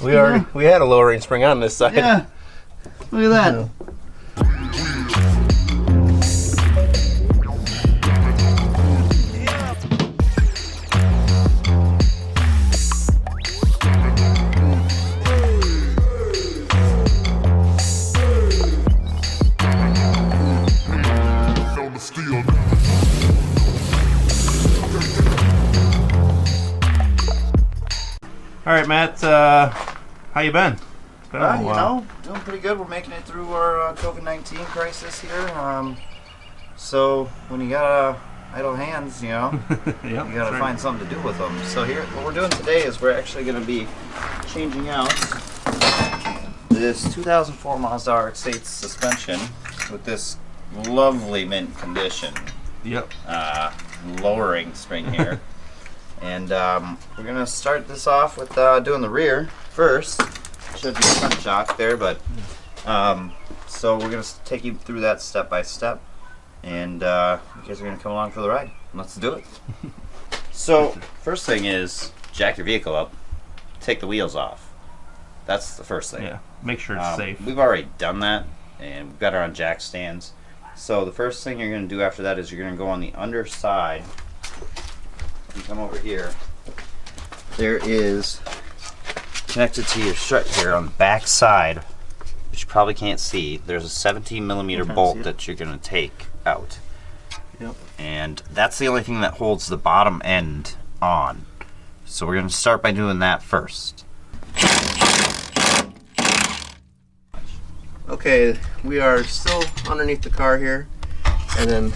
We had a lowering spring on this side. Yeah. Look at that. All right, Matt. How you been? It's been a while. You know, doing pretty good. We're making it through our COVID-19 crisis here. So when you got idle hands, you know, Yep, you got to find something to do with them. So here, what we're doing today is we're actually going to be changing out this 2004 Mazda Rx8 suspension with this lovely mint condition. Yep. Lowering spring here. And we're going to start this off with doing the rear first. Should be a front shock there, but so we're going to take you through that step by step. And you guys are going to come along for the ride. Let's do it. So first thing is jack your vehicle up, take the wheels off. That's the first thing. Yeah, make sure it's safe. We've already done that, and we've got her on jack stands. So the first thing you're going to do after that is you're going to go on the underside. You come over here. There is, connected to your strut here on the back side, which you probably can't see, there's a 17mm bolt that you're going to take out. Yep. And that's the only thing that holds the bottom end on. So we're going to start by doing that first. Okay, we are still underneath the car here, and then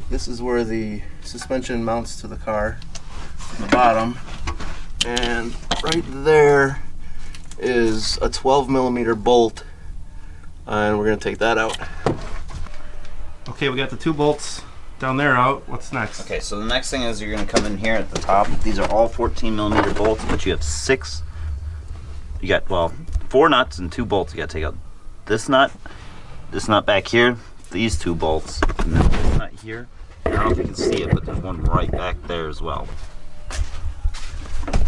this is where the suspension mounts to the car from the bottom, and right there is a 12mm bolt, and we're going to take that out. Okay, we got the 2 bolts down there out. What's next? Okay, so the next thing is you're going to come in here at the top. These are all 14mm bolts, but you have 6. You got, well, 4 nuts and 2 bolts. You got to take out this nut back here, these 2 bolts, and then this nut here. I don't know if you can see it, but there's one right back there as well.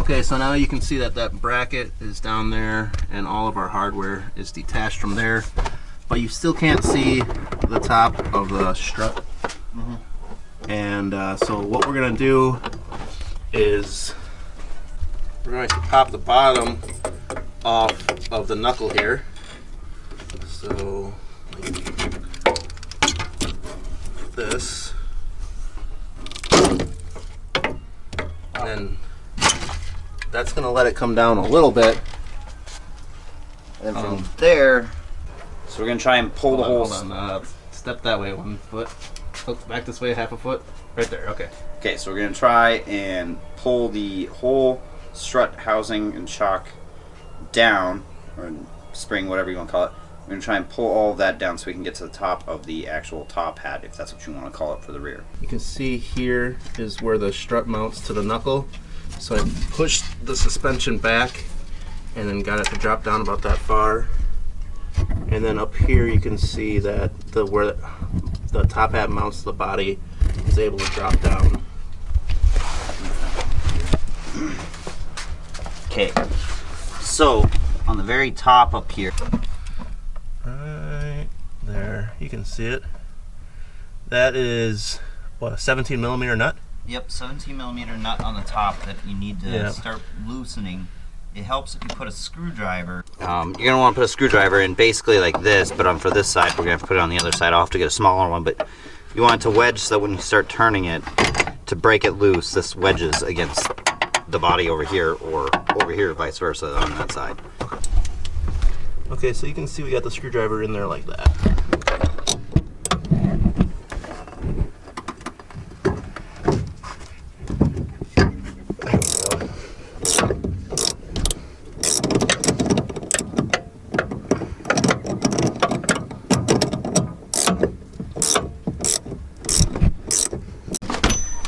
Okay, so now you can see that that bracket is down there and all of our hardware is detached from there, but you still can't see the top of the strut. And so what we're going to do is we're going to pop the bottom off of the knuckle here. So like this. And then that's going to let it come down a little bit. And then from there, so we're going to try and pull the whole... Hold on, step that way 1 foot. Look back this way 1/2 foot. Right there, okay. Okay, so we're going to try and pull the whole strut housing and shock down, or spring, whatever you want to call it. We're going to try and pull all of that down so we can get to the top of the actual top hat, if that's what you want to call it for the rear. You can see here is where the strut mounts to the knuckle. So I pushed the suspension back and then got it to drop down about that far. And then up here you can see that where the top hat mounts to the body is able to drop down. Okay, so on the very top up here, Right there, you can see it. That is what, a 17mm nut? yep, 17mm nut on the top that you need to start loosening. It helps if you put a screwdriver. You're going to want to put a screwdriver in basically like this, but for this side, we're going to have to put it on the other side. I'll have to get a smaller one, but you want it to wedge so that when you start turning it, to break it loose, this wedges against the body over here, or over here, vice versa on that side. Okay, so you can see we got the screwdriver in there like that.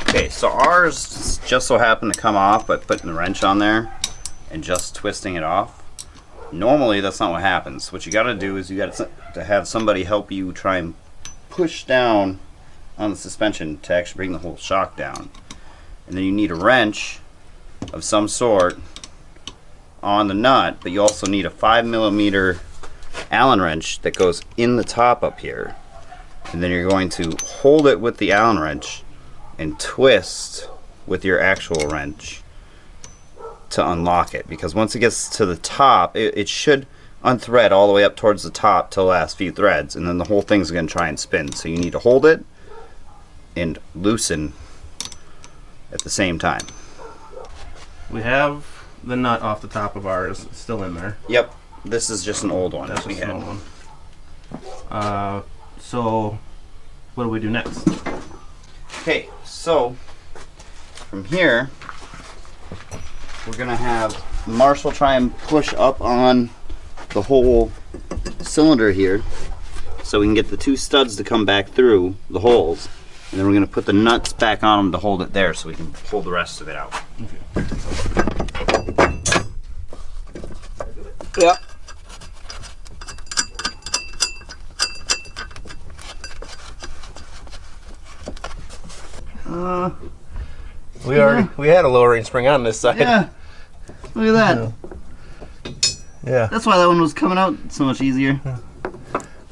Okay, so ours just so happened to come off by putting the wrench on there and just twisting it off. Normally that's not what happens. What you got to do is you got to have somebody help you try and push down on the suspension to actually bring the whole shock down. And then you need a wrench of some sort on the nut, but you also need a 5mm Allen wrench that goes in the top up here. And then you're going to hold it with the Allen wrench and twist with your actual wrench to unlock it. Because once it gets to the top, it should unthread all the way up towards the top to the last few threads, and then the whole thing's going to try and spin. So you need to hold it and loosen at the same time. We have the nut off the top of ours still in there. Yep, this is just an old one. That's that we just an had. old one. So what do we do next? Okay, so from here we're gonna have Marshall try and push up on the whole cylinder here so we can get the two studs to come back through the holes, and then we're going to put the nuts back on them to hold it there so we can pull the rest of it out. Yeah. We had a lowering spring on this side. Yeah, look at that. Yeah. That's why that one was coming out so much easier.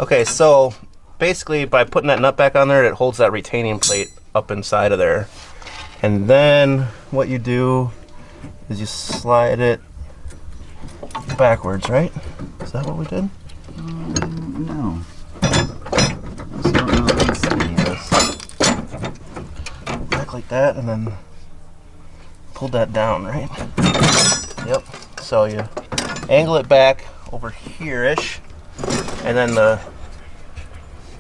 Okay, so basically by putting that nut back on there, it holds that retaining plate up inside of there. And then what you do is you slide it backwards, right? Is that what we did? No. I still don't know if I can see any of this. Back like that, and then pull that down, right? Yep. So you angle it back over here-ish, and then the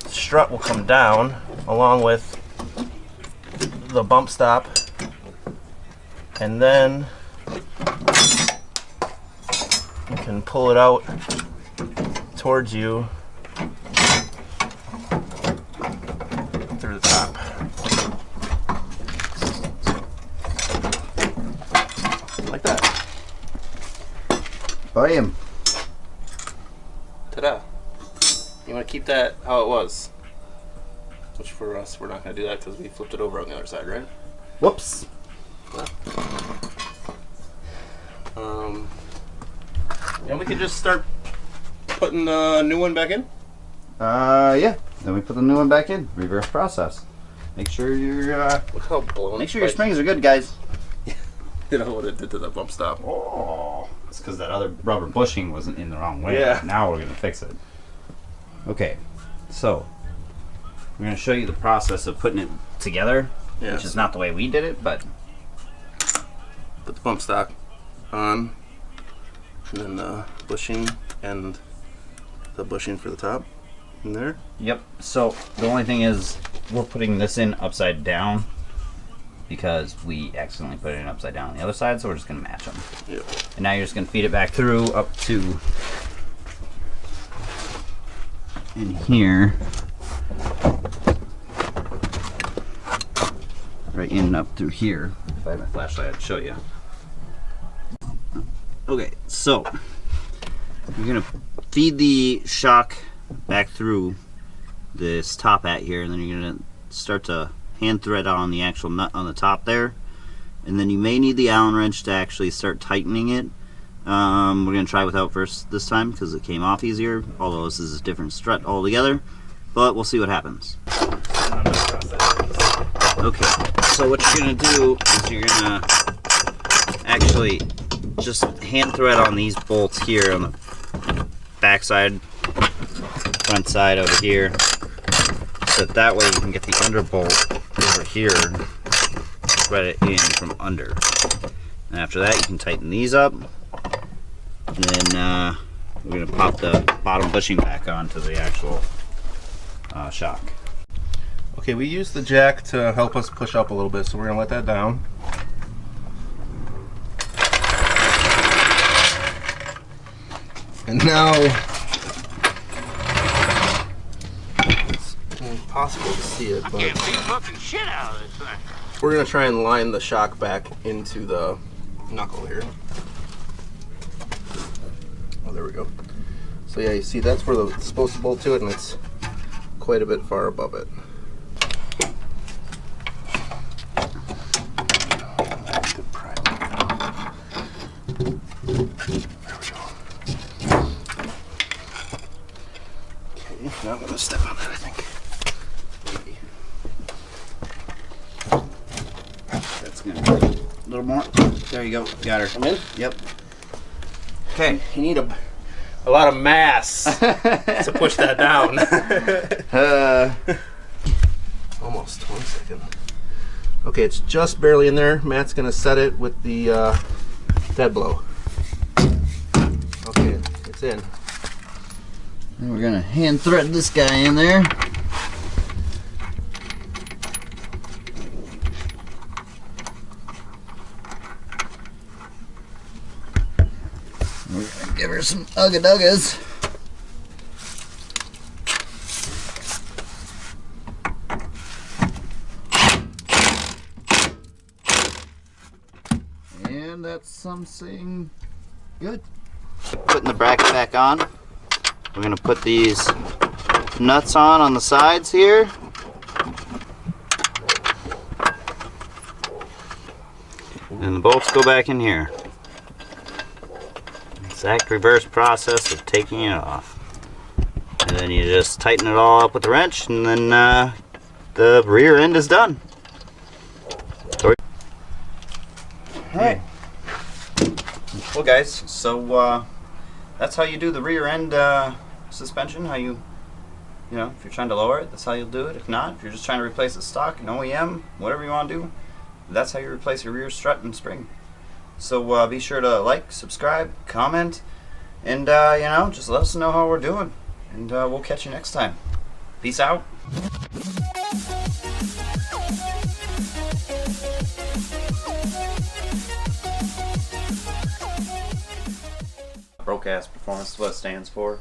strut will come down along with the bump stop, and then you can pull it out towards you through the top. Like that. Bam. Ta-da. You want to keep that how it was. Which for us, we're not going to do that because we flipped it over on the other side, right? Whoops. And we can just start putting a new one back in? Yeah. Then we put the new one back in. Reverse process. Make sure your Look how blown. make sure your springs are good, guys. You know what it did to that bump stop. Oh, it's because that other rubber bushing wasn't in the wrong way. Yeah. Now we're gonna fix it. Okay, so we're gonna show you the process of putting it together, Yeah. which is not the way we did it, but Put the bump stock on, and then the bushing and the bushing for the top in there. yep. So the only thing is we're putting this in upside down because we accidentally put it in upside down on the other side, so we're just gonna match them. Yep. And now you're just gonna feed it back through up to in here. Right in and up through here. If I had my flashlight, I'd show you. Okay, so you're gonna feed the shock back through this top hat here, and then you're gonna start to hand thread on the actual nut on the top there, and then you may need the Allen wrench to actually start tightening it. We're gonna try without first this time because it came off easier, although this is a different strut altogether, but we'll see what happens. Okay, so what you're gonna do is you're gonna actually just hand thread on these bolts here on the back side, front side over here, so that way you can get the underbolt over here, thread it in from under. And after that you can tighten these up, and then we're going to pop the bottom bushing back onto the actual shock. Okay, we used the jack to help us push up a little bit, so we're going to let that down. And now it's impossible to see it, but Can't see fucking shit out of this thing. we're going to try and line the shock back into the knuckle here. Oh, there we go. So yeah, you see that's where it's supposed to bolt to it, and it's quite a bit far above it. Good pry. little more. There you go. Got her. I'm in? Yep. Okay. You need a lot of mass to push that down. Almost. 1 second. Okay, it's just barely in there. Matt's gonna set it with the dead blow. Okay, it's in. And we're gonna hand thread this guy in there. We're gonna give her some ugga-duggas. And that's something good. Putting the bracket back on. We're gonna put these nuts on the sides here. And the bolts go back in here. Exact reverse process of taking it off. And then you just tighten it all up with the wrench, and then the rear end is done. Alright. Well guys, so that's how you do the rear end suspension. How you know, if you're trying to lower it, that's how you'll do it. If not, if you're just trying to replace the stock, an OEM, whatever you want to do, that's how you replace your rear strut and spring. So be sure to like, subscribe, comment, and you know, just let us know how we're doing. And we'll catch you next time. Peace out. Broadcast performance is what it stands for.